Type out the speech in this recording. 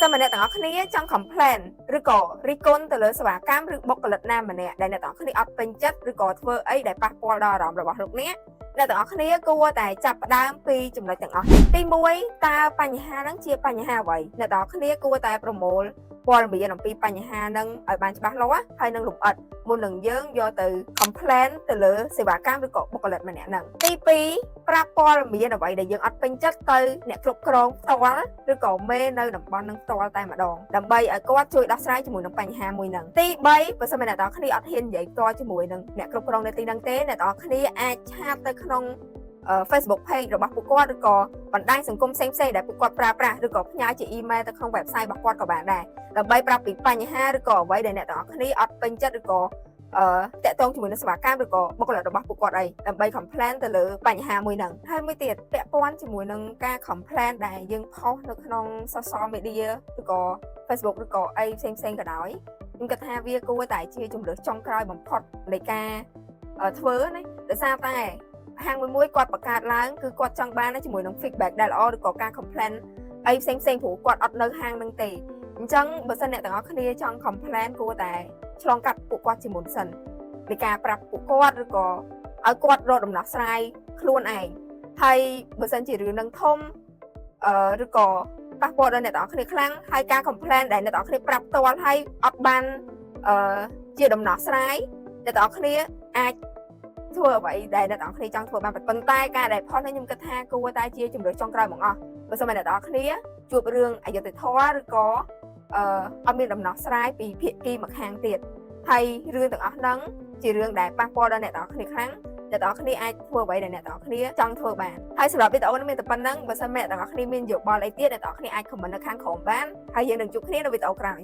សិនមកអ្នកទាំងអស់គ្នាចង់ complain ឬក៏រិះគន់ទៅលើសេវាកម្មឬបុគ្គលិកណាម្នាក់ដែលអ្នកទាំងអស់គ្នាអត់ពេញចិត្តឬក៏ធ្វើអីដែលប៉ះពាល់ដល់អារម្មណ៍របស់លោកអ្នកទាំងអស់គ្នាគួរតែចាប់ផ្ដើមពីចំណុចទាំងអស់នេះទី1តើបញ្ហាហ្នឹងជាបញ្ហាអ្វីអ្នកទាំងអស់គ្នាគួរតែប្រមូលព័ត៌មានអំពីបញ្ហាហ្នឹងឲ្យបានច្បាស់លាស់ហើយនឹងលម្អិតមុននឹងយើងយកទៅ complain ទៅលើសេវាកម្មឬក៏បុគ្គលិកម្នាក់ហ្នឹងទី2ប្រាប់ព័ត៌មានអ្វីដែលយើងអត់ពេញចិត្តទៅអ្នកគ្រប់គ្រងផ្ទាល់ឬក៏មេនៅតំបន់ហ្នឹងផ្ទាល់តែម្ដងដើម្បីឲ្យគាត់ជួយដោះស្រាយជាមួយនឹងបញ្ហាមួយហ្នឹងទី3បើសិនជាអ្នកទាំងអស់គ្នាអត់ហ៊ាននិយាយផ្ទាល់ជាមួយនឹងអ្នកគ្រប់គ្រងនៅទីហ្នឹងទេអ្នកទាំងអស់គ្នាអាចឆាតទៅក្នុងFacebook page របស់ពួកគាត់ឬក៏បណ្ដាញសង្គមផ្សេងៗដែលពួកគាត់ប្រើប្រាស់ឬក៏ផ្ញើជា email ទៅក្នុង website របស់គាត់ក៏បានដែរដើម្បីប្រាប់ពីបញ្ហាឬក៏អ្វីដែលអ្នកទាំងអស់គ្នាអត់ពេញចិត្តឬក៏តាក់ទងជាមួយនឹងសេវាកម្មឬក៏បុគ្គលិករបស់ពួកគាត់អីដើម្បី complain ទៅលើបញ្ហាមួយហ្នឹងហើយមួយទៀតពាក់ព័ន្ធជាមួយនឹងការ complain ដែលយើងផុសនៅក្នុង social media ឬក៏ Facebook ឬក៏អីផ្សេងៗក៏ដោយខ្ញុំគិតថាវាគួរតែជាជំរើសចុងក្រោយបំផុតនៃការធ្វើណាដោយសារតែហាងមួយគាត់បង្កើតឡើងគឺគាត់ចង់បានជាមួយនឹង feedback ដែលល្អឬក៏ការ complain អីផ្សេងព្រោះគាត់អត់នៅហាងហ្នឹងទេអញ្ចឹងបើសិនអ្នកទាំងអស់គ្នាចង់ complain គួរតែឆ្លងកាត់ពួកគាត់ជាមុនសិននៃការប្រាប់ពួកគាត់ឬក៏ឲ្យគាត់រកដំណោះស្រាយខ្លួនឯងហើយបើសិនជារឿងនឹងធំឬក៏ប៉ះពាល់ដល់អ្នកទាំងអស់គ្នាខ្លាំងហើយការ complain ដែលអ្នកទាំងអស់គ្នាប្រាប់ផ្ទាល់ហើយអត់បានជាដំណោះស្រាយអ្នកទាំងអស់គ្នាអាចធ្វើអ្វីដែលអ្នកទាំងអស់គ្នាចង់ធ្វើបានប៉ុន្តែការដែលផុសនេះខ្ញុំគិតថាគួរតែជាជំរឿនចុងក្រោយបង្អស់បើសិនមកអ្នកទាំងអស់គ្នាជួបរឿងអយុត្តិធម៌ឬក៏អត់មានដំណោះស្រាយពីភាគីម្ខាងទៀតហើយរឿងទាំងអស់ហ្នឹងជារឿងដែលប៉ះពាល់ដល់អ្នកទាំងអស់គ្នាខ្លាំងអ្នកទាំងអស់គ្នាអាចធ្វើអ្វីដែលអ្នកទាំងអស់គ្នាចង់ធ្វើបានហើយសម្រាប់វីដេអូនេះមានតែប៉ុណ្្នឹងបើសិនអ្នកទាំងអស់គ្នាមានយោបល់អីទៀតអ្នកទាំងអស់គ្នាអាច comment នៅខាងក្រោមបានហើយយើងនឹងជួបគ្នានៅវីដេអូក្រោយ